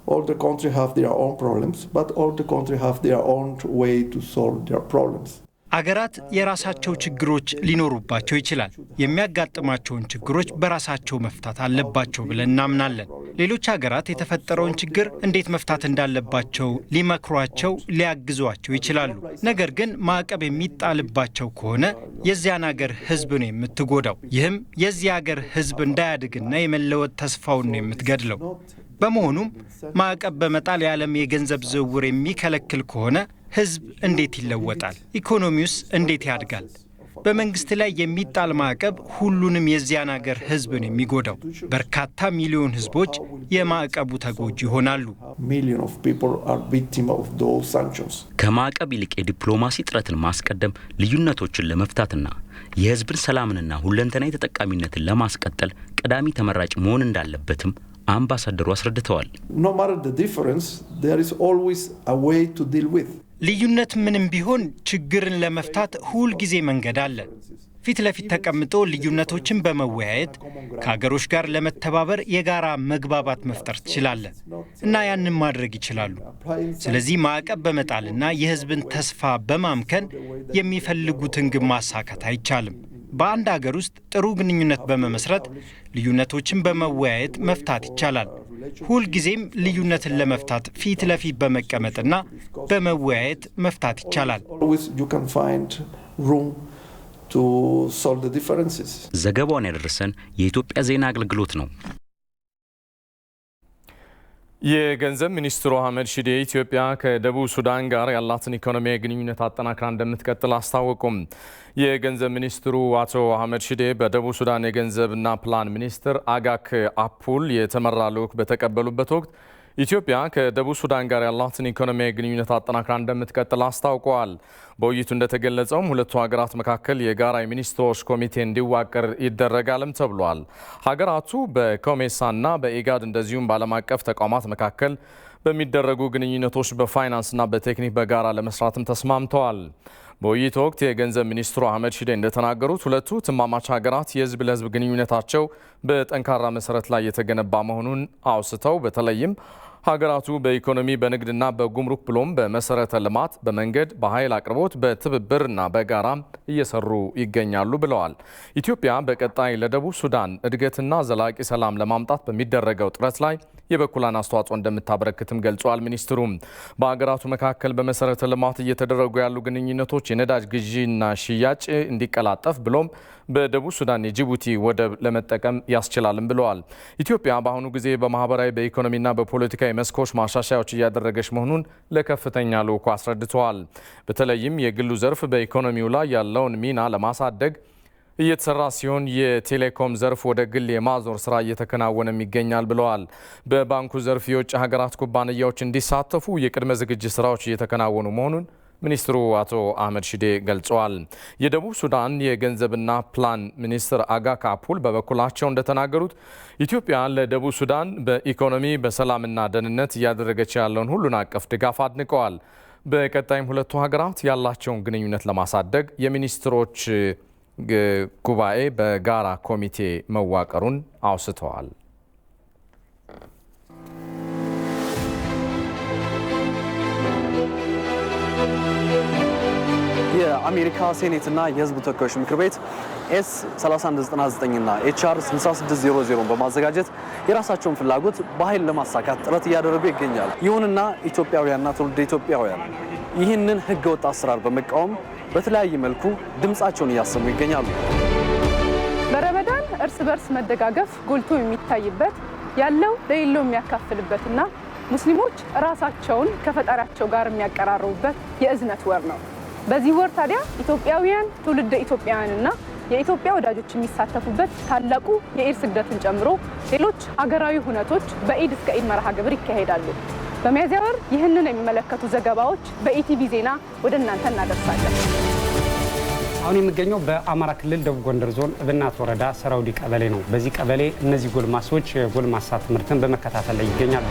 all the countries have their own problems, but all the countries have their own way to solve their problems. አገራት የራሳቸው ችግሮች ሊኖሩባቸው ይችላል። የሚያጋጥማቸውን ችግሮች በራሳቸው መፍታት አለባቸው ብለን እናምናለን። ሌሎች አገራት የተፈጠረውን ችግር እንዴት መፍታት እንዳለባቸው ሊመክሯቸው፣ ሊያግዟቸው ይችላሉ። ነገር ግን ማዕቀብ የሚጣልባቸው ከሆነ የዚያን አገር ህዝብ ነው የምትጎዳው። ይህም የዚህ አገር ህዝብ እንዳያድግና የመለወጥ ተስፋውን ነው የምትገድለው። በመሆኑም ማዕቀብ በመጣል የዓለም የገንዘብ ዝውውር የሚከለክል ከሆነ ህዝብ እንዴት ይለወጣል? ኢኮኖሚውስ እንዴት ያድጋል? በመንግስት ላይ የሚጣል ማዕቀብ ሁሉንም የዚያን ሀገር ህዝብን የሚጎዳው። በርካታ ሚሊዮን ህዝቦች የማዕቀቡ ተጎጂ ይሆናሉ። ከማዕቀብ ይልቅ የዲፕሎማሲ ጥረትን ማስቀደም ልዩነቶችን ለመፍታትና የህዝብን ሰላምንና ሁለንተናዊ ተጠቃሚነትን ለማስቀጠል ቀዳሚ ተመራጭ መሆን እንዳለበትም አምባሳደሩ አስረድተዋል። ልዩነት ምንም ቢሆን ችግርን ለመፍታት ሁል ጊዜ መንገድ አለ። ፊት ለፊት ተቀምጦ ልዩነቶችን በመወያየት ከሀገሮች ጋር ለመተባበር የጋራ መግባባት መፍጠር ትችላለህ እና ያንን ማድረግ ይችላሉ። ስለዚህ ማዕቀብ በመጣልና የህዝብን ተስፋ በማምከን የሚፈልጉትን ግብ ማሳካት አይቻልም። በአንድ ሀገር ውስጥ ጥሩ ግንኙነት በመመስረት ልዩነቶችን በመወያየት መፍታት ይቻላል። ሁል ጊዜም ልዩነትን ለመፍታት ፊት ለፊት በመቀመጥና በመወያየት መፍታት ይቻላል። ዘገባውን ያደረሰን የኢትዮጵያ ዜና አገልግሎት ነው። የገንዘብ ሚኒስትሩ አህመድ ሺዴ ኢትዮጵያ ከደቡብ ሱዳን ጋር ያላትን ኢኮኖሚያዊ ግንኙነት አጠናክራ እንደምትቀጥል አስታወቁም። የገንዘብ ሚኒስትሩ አቶ አህመድ ሺዴ በደቡብ ሱዳን የገንዘብና ፕላን ሚኒስትር አጋክ አፑል የተመራ ልዑክ በተቀበሉበት ወቅት ኢትዮጵያ ከደቡብ ሱዳን ጋር ያላትን ኢኮኖሚያዊ ግንኙነት አጠናክራ እንደምትቀጥል አስታውቀዋል። በውይይቱ እንደተገለጸውም ሁለቱ ሀገራት መካከል የጋራ ሚኒስትሮች ኮሚቴ እንዲዋቀር ይደረጋልም ተብሏል። ሀገራቱ በኮሜሳና በኢጋድ እንደዚሁም በዓለም አቀፍ ተቋማት መካከል በሚደረጉ ግንኙነቶች በፋይናንስና በቴክኒክ በጋራ ለመስራትም ተስማምተዋል። በውይይቱ ወቅት የገንዘብ ሚኒስትሩ አህመድ ሺዴ እንደተናገሩት ሁለቱ ትማማች ሀገራት የህዝብ ለህዝብ ግንኙነታቸው በጠንካራ መሰረት ላይ የተገነባ መሆኑን አውስተው በተለይም ሀገራቱ በኢኮኖሚ በንግድና በጉምሩክ ብሎም በመሰረተ ልማት፣ በመንገድ፣ በኃይል አቅርቦት በትብብርና በጋራ እየሰሩ ይገኛሉ ብለዋል። ኢትዮጵያ በቀጣይ ለደቡብ ሱዳን እድገትና ዘላቂ ሰላም ለማምጣት በሚደረገው ጥረት ላይ የበኩላን አስተዋጽኦ እንደምታበረክትም ገልጿል። ሚኒስትሩም በሀገራቱ መካከል በመሰረተ ልማት እየተደረጉ ያሉ ግንኙነቶች የነዳጅ ግዢና ሽያጭ እንዲቀላጠፍ ብሎም በደቡብ ሱዳን የጅቡቲ ወደብ ለመጠቀም ያስችላልም ብለዋል። ኢትዮጵያ በአሁኑ ጊዜ በማህበራዊ በኢኮኖሚና በፖለቲካዊ መስኮች ማሻሻያዎች እያደረገች መሆኑን ለከፍተኛ ልዑኩ አስረድተዋል። በተለይም የግሉ ዘርፍ በኢኮኖሚው ላይ ያለውን ሚና ለማሳደግ እየተሰራ ሲሆን የቴሌኮም ዘርፍ ወደ ግል የማዞር ስራ እየተከናወነም ይገኛል ብለዋል። በባንኩ ዘርፍ የውጭ ሀገራት ኩባንያዎች እንዲሳተፉ የቅድመ ዝግጅት ስራዎች እየተከናወኑ መሆኑን ሚኒስትሩ አቶ አህመድ ሺዴ ገልጸዋል። የደቡብ ሱዳን የገንዘብና ፕላን ሚኒስትር አጋክ አፑል በበኩላቸው እንደተናገሩት ኢትዮጵያ ለደቡብ ሱዳን በኢኮኖሚ በሰላምና ደህንነት እያደረገች ያለውን ሁሉን አቀፍ ድጋፍ አድንቀዋል። በቀጣይም ሁለቱ ሀገራት ያላቸውን ግንኙነት ለማሳደግ የሚኒስትሮች ጉባኤ በጋራ ኮሚቴ መዋቀሩን አውስተዋል። የአሜሪካ ሴኔትና የሕዝብ ተወካዮች ምክር ቤት ኤስ 3199 እና ኤችአር 6600 በማዘጋጀት የራሳቸውን ፍላጎት በኃይል ለማሳካት ጥረት እያደረጉ ይገኛሉ። ይሁንና ኢትዮጵያውያንና ትውልደ ኢትዮጵያውያን ይህንን ህገወጥ አሰራር በመቃወም በተለያየ መልኩ ድምጻቸውን እያሰሙ ይገኛሉ። በረመዳን እርስ በርስ መደጋገፍ ጎልቶ የሚታይበት ያለው ለሌለው የሚያካፍልበትና ሙስሊሞች ራሳቸውን ከፈጣሪያቸው ጋር የሚያቀራርቡበት የእዝነት ወር ነው። በዚህ ወር ታዲያ ኢትዮጵያውያን ትውልደ ኢትዮጵያውያንና የኢትዮጵያ ወዳጆች የሚሳተፉበት ታላቁ የኢድ ስግደትን ጨምሮ ሌሎች ሀገራዊ ሁነቶች በኢድ እስከ ኢድ መርሃ ግብር ይካሄዳሉ። በሚያዝያ ወር ይህንን የሚመለከቱ ዘገባዎች በኢቲቪ ዜና ወደ እናንተ እናደርሳለን። አሁን የሚገኘው በአማራ ክልል ደቡብ ጎንደር ዞን እብናት ወረዳ ሰራውዲ ቀበሌ ነው። በዚህ ቀበሌ እነዚህ ጎልማሶች የጎልማሳ ትምህርትን በመከታተል ላይ ይገኛሉ።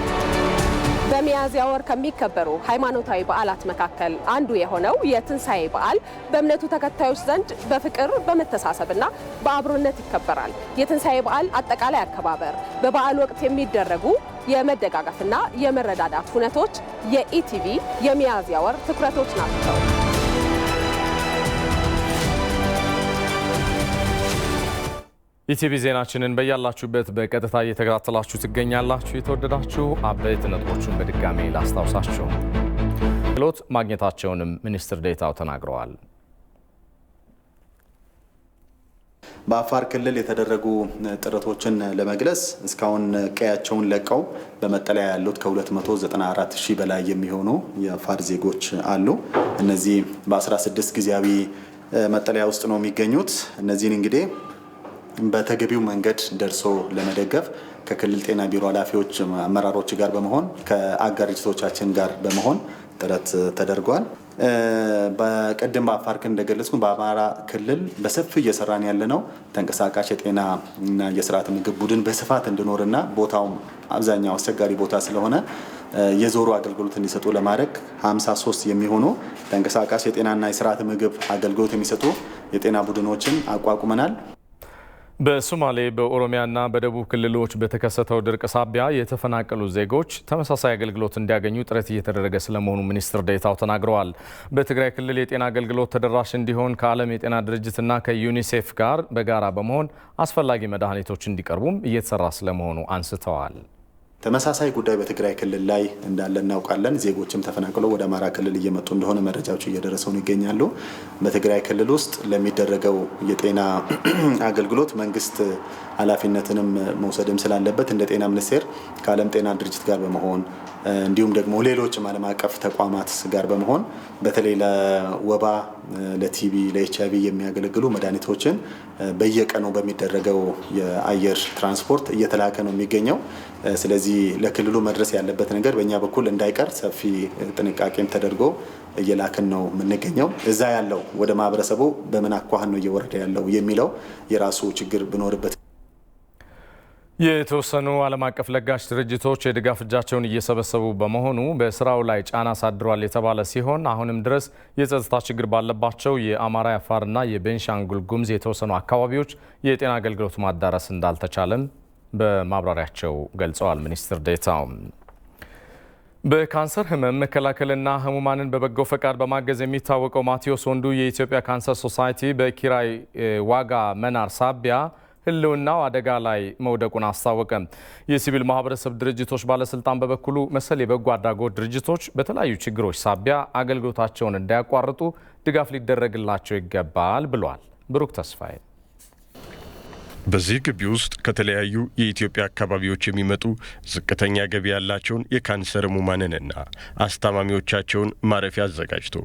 በሚያዝያ ወር ከሚከበሩ ሃይማኖታዊ በዓላት መካከል አንዱ የሆነው የትንሣኤ በዓል በእምነቱ ተከታዮች ዘንድ በፍቅር በመተሳሰብና በአብሮነት ይከበራል። የትንሣኤ በዓል አጠቃላይ አከባበር፣ በበዓል ወቅት የሚደረጉ የመደጋገፍና የመረዳዳት ሁነቶች የኢቲቪ የሚያዝያ ወር ትኩረቶች ናቸው። ኢቲቪ ዜናችንን በያላችሁበት በቀጥታ እየተከታተላችሁ ትገኛላችሁ። የተወደዳችሁ አበይት ነጥቦቹን በድጋሚ ላስታውሳችሁ። ሎት ማግኘታቸውንም ሚኒስትር ዴኤታው ተናግረዋል። በአፋር ክልል የተደረጉ ጥረቶችን ለመግለጽ እስካሁን ቀያቸውን ለቀው በመጠለያ ያሉት ከ294 ሺህ በላይ የሚሆኑ የአፋር ዜጎች አሉ። እነዚህ በ16 ጊዜያዊ መጠለያ ውስጥ ነው የሚገኙት። እነዚህን እንግዲህ በተገቢው መንገድ ደርሶ ለመደገፍ ከክልል ጤና ቢሮ ኃላፊዎች አመራሮች ጋር በመሆን ከአጋር ድርጅቶቻችን ጋር በመሆን ጥረት ተደርጓል። በቀደም በአፋር ክልል እንደገለጽኩ በአማራ ክልል በሰፊው እየሰራን ያለነው ተንቀሳቃሽ የጤና እና የስርዓተ ምግብ ቡድን በስፋት እንዲኖርና ቦታውም አብዛኛው አስቸጋሪ ቦታ ስለሆነ የዞሩ አገልግሎት እንዲሰጡ ለማድረግ 53 የሚሆኑ ተንቀሳቃሽ የጤናና የስርዓተ ምግብ አገልግሎት የሚሰጡ የጤና ቡድኖችን አቋቁመናል። በሶማሌ በኦሮሚያና በደቡብ ክልሎች በተከሰተው ድርቅ ሳቢያ የተፈናቀሉ ዜጎች ተመሳሳይ አገልግሎት እንዲያገኙ ጥረት እየተደረገ ስለመሆኑ ሚኒስትር ዴኤታው ተናግረዋል። በትግራይ ክልል የጤና አገልግሎት ተደራሽ እንዲሆን ከዓለም የጤና ድርጅትና ከዩኒሴፍ ጋር በጋራ በመሆን አስፈላጊ መድኃኒቶች እንዲቀርቡም እየተሰራ ስለመሆኑ አንስተዋል። ተመሳሳይ ጉዳይ በትግራይ ክልል ላይ እንዳለ እናውቃለን። ዜጎችም ተፈናቅለው ወደ አማራ ክልል እየመጡ እንደሆነ መረጃዎች እየደረሰውን ይገኛሉ። በትግራይ ክልል ውስጥ ለሚደረገው የጤና አገልግሎት መንግስት ኃላፊነትንም መውሰድም ስላለበት እንደ ጤና ሚኒስቴር ከዓለም ጤና ድርጅት ጋር በመሆን እንዲሁም ደግሞ ሌሎችም ዓለም አቀፍ ተቋማት ጋር በመሆን በተለይ ለወባ፣ ለቲቢ፣ ለኤችአይቪ የሚያገለግሉ መድኃኒቶችን በየቀኑ በሚደረገው የአየር ትራንስፖርት እየተላከ ነው የሚገኘው። ስለዚህ ለክልሉ መድረስ ያለበት ነገር በእኛ በኩል እንዳይቀር ሰፊ ጥንቃቄም ተደርጎ እየላክን ነው የምንገኘው። እዛ ያለው ወደ ማህበረሰቡ በምን አኳኋን ነው እየወረደ ያለው የሚለው የራሱ ችግር ቢኖርበት የተወሰኑ ዓለም አቀፍ ለጋሽ ድርጅቶች የድጋፍ እጃቸውን እየሰበሰቡ በመሆኑ በስራው ላይ ጫና አሳድሯል የተባለ ሲሆን አሁንም ድረስ የጸጥታ ችግር ባለባቸው የአማራ፣ የአፋርና የቤንሻንጉል ጉሙዝ የተወሰኑ አካባቢዎች የጤና አገልግሎት ማዳረስ እንዳልተቻለም በማብራሪያቸው ገልጸዋል። ሚኒስትር ዴኤታው በካንሰር ህመም መከላከልና ህሙማንን በበጎ ፈቃድ በማገዝ የሚታወቀው ማቴዎስ ወንዱ የኢትዮጵያ ካንሰር ሶሳይቲ በኪራይ ዋጋ መናር ሳቢያ ህልውናው አደጋ ላይ መውደቁን አስታወቀ። የሲቪል ማህበረሰብ ድርጅቶች ባለስልጣን በበኩሉ መሰል የበጎ አድራጎት ድርጅቶች በተለያዩ ችግሮች ሳቢያ አገልግሎታቸውን እንዳያቋርጡ ድጋፍ ሊደረግላቸው ይገባል ብሏል። ብሩክ ተስፋዬ በዚህ ግቢ ውስጥ ከተለያዩ የኢትዮጵያ አካባቢዎች የሚመጡ ዝቅተኛ ገቢ ያላቸውን የካንሰር ህሙማንንና አስታማሚዎቻቸውን ማረፊያ አዘጋጅቶ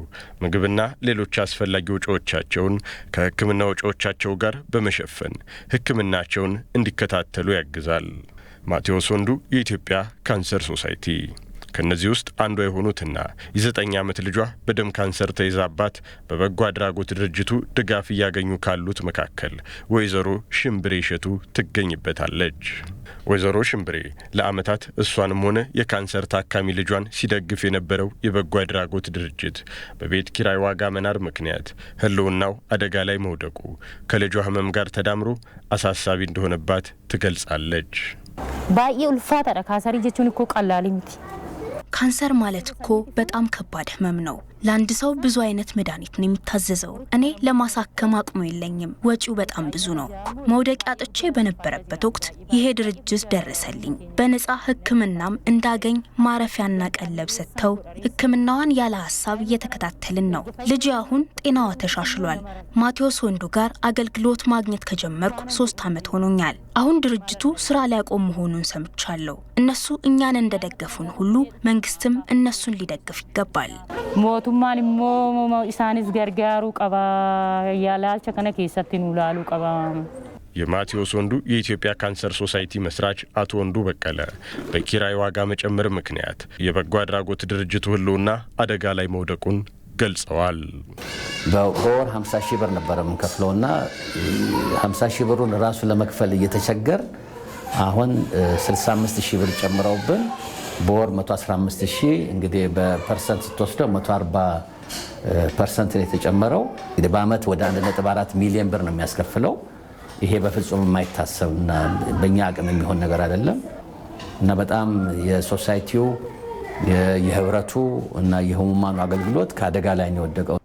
ምግብና ሌሎች አስፈላጊ ወጪዎቻቸውን ከሕክምና ወጪዎቻቸው ጋር በመሸፈን ሕክምናቸውን እንዲከታተሉ ያግዛል። ማቴዎስ ወንዱ የኢትዮጵያ ካንሰር ሶሳይቲ ከነዚህ ውስጥ አንዷ የሆኑትና የ9 ዓመት ልጇ በደም ካንሰር ተይዛባት በበጎ አድራጎት ድርጅቱ ድጋፍ እያገኙ ካሉት መካከል ወይዘሮ ሽምብሬ እሸቱ ትገኝበታለች። ወይዘሮ ሽምብሬ ለዓመታት እሷንም ሆነ የካንሰር ታካሚ ልጇን ሲደግፍ የነበረው የበጎ አድራጎት ድርጅት በቤት ኪራይ ዋጋ መናር ምክንያት ህልውናው አደጋ ላይ መውደቁ ከልጇ ህመም ጋር ተዳምሮ አሳሳቢ እንደሆነባት ትገልጻለች። ባይ ኡልፋታዳ ካንሰር ጀቹን እኮ ቀላል ሚቲ ካንሰር ማለት እኮ በጣም ከባድ ህመም ነው። ለአንድ ሰው ብዙ አይነት መድኃኒት ነው የሚታዘዘው። እኔ ለማሳከም አቅሙ የለኝም። ወጪው በጣም ብዙ ነው። መውደቂያ አጥቼ በነበረበት ወቅት ይሄ ድርጅት ደረሰልኝ። በነፃ ህክምናም እንዳገኝ ማረፊያና ቀለብ ሰጥተው ህክምናዋን ያለ ሀሳብ እየተከታተልን ነው። ልጅ አሁን ጤናዋ ተሻሽሏል። ማቴዎስ ወንዱ ጋር አገልግሎት ማግኘት ከጀመርኩ 3 ዓመት ሆኖኛል። አሁን ድርጅቱ ስራ ሊያቆም መሆኑን ሰምቻለሁ። እነሱ እኛን እንደደገፉን ሁሉ መንግስትም እነሱን ሊደግፍ ይገባል። ሞቱማን ሞ ኢሳኒስ ገርጋሩ ቀባ ያላልቸ ከነ ከሰቲኑ ላሉ ቀባ የማቴዎስ ወንዱ የኢትዮጵያ ካንሰር ሶሳይቲ መስራች አቶ ወንዱ በቀለ በኪራይ ዋጋ መጨመር ምክንያት የበጎ አድራጎት ድርጅቱ ህልውና አደጋ ላይ መውደቁን ገልጸዋል። በወር 50 ሺህ ብር ነበር የምንከፍለውና 50 ሺህ ብሩን ራሱ ለመክፈል እየተቸገር አሁን 65 ሺህ ብር ጨምረውብን በወር 115 ሺህ እንግዲህ በፐርሰንት ስትወስደው 140% ነው የተጨመረው። እንግዲህ በአመት ወደ 1.4 ሚሊዮን ብር ነው የሚያስከፍለው። ይሄ በፍጹም የማይታሰብና በእኛ አቅም የሚሆን ነገር አይደለም እና በጣም የሶሳይቲው የህብረቱ እና የህሙማኑ አገልግሎት ከአደጋ ላይ ነው የወደቀው።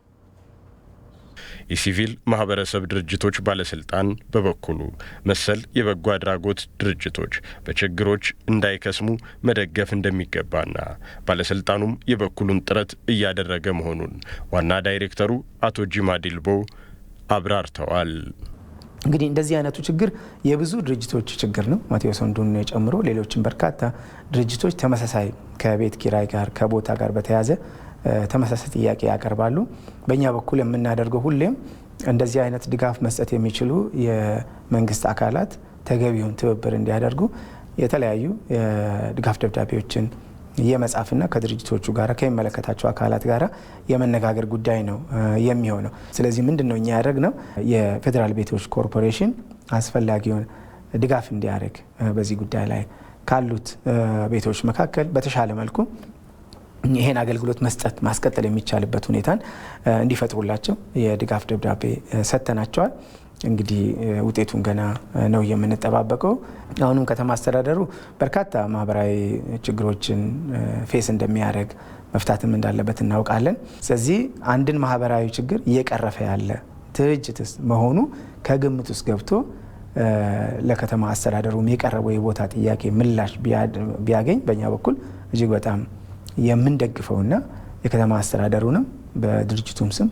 የሲቪል ማህበረሰብ ድርጅቶች ባለስልጣን በበኩሉ መሰል የበጎ አድራጎት ድርጅቶች በችግሮች እንዳይከስሙ መደገፍ እንደሚገባና ባለስልጣኑም የበኩሉን ጥረት እያደረገ መሆኑን ዋና ዳይሬክተሩ አቶ ጂማ ዲልቦ አብራርተዋል። እንግዲህ እንደዚህ አይነቱ ችግር የብዙ ድርጅቶች ችግር ነው። ማቴዎስ ወንዱን ጨምሮ ሌሎችም በርካታ ድርጅቶች ተመሳሳይ ከቤት ኪራይ ጋር ከቦታ ጋር በተያያዘ ተመሳሳይ ጥያቄ ያቀርባሉ። በእኛ በኩል የምናደርገው ሁሌም እንደዚህ አይነት ድጋፍ መስጠት የሚችሉ የመንግስት አካላት ተገቢውን ትብብር እንዲያደርጉ የተለያዩ የድጋፍ ደብዳቤዎችን የመጻፍና ከድርጅቶቹ ጋር ከሚመለከታቸው አካላት ጋር የመነጋገር ጉዳይ ነው የሚሆነው። ስለዚህ ምንድነው እኛ ያደረግነው የፌዴራል ቤቶች ኮርፖሬሽን አስፈላጊውን ድጋፍ እንዲያደርግ በዚህ ጉዳይ ላይ ካሉት ቤቶች መካከል በተሻለ መልኩ ይሄን አገልግሎት መስጠት ማስቀጠል የሚቻልበት ሁኔታን እንዲፈጥሩላቸው የድጋፍ ደብዳቤ ሰጥተናቸዋል። እንግዲህ ውጤቱን ገና ነው የምንጠባበቀው። አሁንም ከተማ አስተዳደሩ በርካታ ማህበራዊ ችግሮችን ፌስ እንደሚያደርግ መፍታትም እንዳለበት እናውቃለን። ስለዚህ አንድን ማህበራዊ ችግር እየቀረፈ ያለ ድርጅት መሆኑ ከግምት ውስጥ ገብቶ ለከተማ አስተዳደሩ የቀረበው የቦታ ጥያቄ ምላሽ ቢያገኝ በእኛ በኩል እጅግ በጣም የምንደግፈውና የከተማ አስተዳደሩንም በድርጅቱም ስም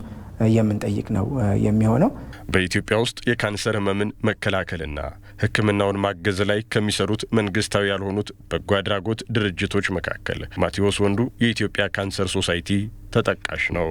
የምንጠይቅ ነው የሚሆነው። በኢትዮጵያ ውስጥ የካንሰር ህመምን መከላከልና ሕክምናውን ማገዝ ላይ ከሚሰሩት መንግስታዊ ያልሆኑት በጎ አድራጎት ድርጅቶች መካከል ማቴዎስ ወንዱ የኢትዮጵያ ካንሰር ሶሳይቲ ተጠቃሽ ነው።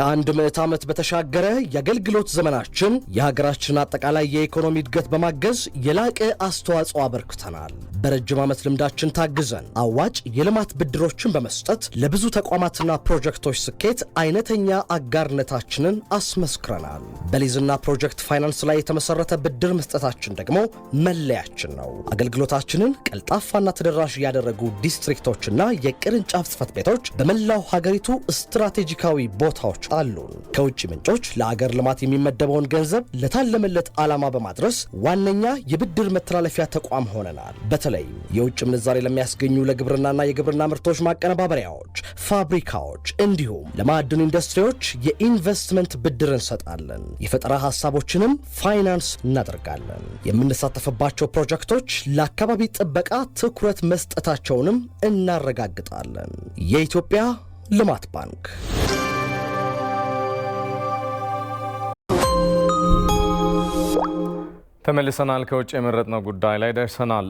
ከአንድ ምዕት ዓመት በተሻገረ የአገልግሎት ዘመናችን የሀገራችን አጠቃላይ የኢኮኖሚ እድገት በማገዝ የላቀ አስተዋጽኦ አበርክተናል። በረጅም ዓመት ልምዳችን ታግዘን አዋጭ የልማት ብድሮችን በመስጠት ለብዙ ተቋማትና ፕሮጀክቶች ስኬት አይነተኛ አጋርነታችንን አስመስክረናል። በሊዝና ፕሮጀክት ፋይናንስ ላይ የተመሰረተ ብድር መስጠታችን ደግሞ መለያችን ነው። አገልግሎታችንን ቀልጣፋና ተደራሽ ያደረጉ ዲስትሪክቶችና የቅርንጫፍ ጽሕፈት ቤቶች በመላው ሀገሪቱ ስትራቴጂካዊ ቦታዎች አሉን። ከውጭ ምንጮች ለአገር ልማት የሚመደበውን ገንዘብ ለታለመለት ዓላማ በማድረስ ዋነኛ የብድር መተላለፊያ ተቋም ሆነናል። በተለይ የውጭ ምንዛሬ ለሚያስገኙ ለግብርናና የግብርና ምርቶች ማቀነባበሪያዎች፣ ፋብሪካዎች እንዲሁም ለማዕድን ኢንዱስትሪዎች የኢንቨስትመንት ብድር እንሰጣለን። የፈጠራ ሐሳቦችንም ፋይናንስ እናደርጋለን። የምንሳተፍባቸው ፕሮጀክቶች ለአካባቢ ጥበቃ ትኩረት መስጠታቸውንም እናረጋግጣለን። የኢትዮጵያ ልማት ባንክ። ተመልሰናል። ከውጭ የመረጥነው ጉዳይ ላይ ደርሰናል።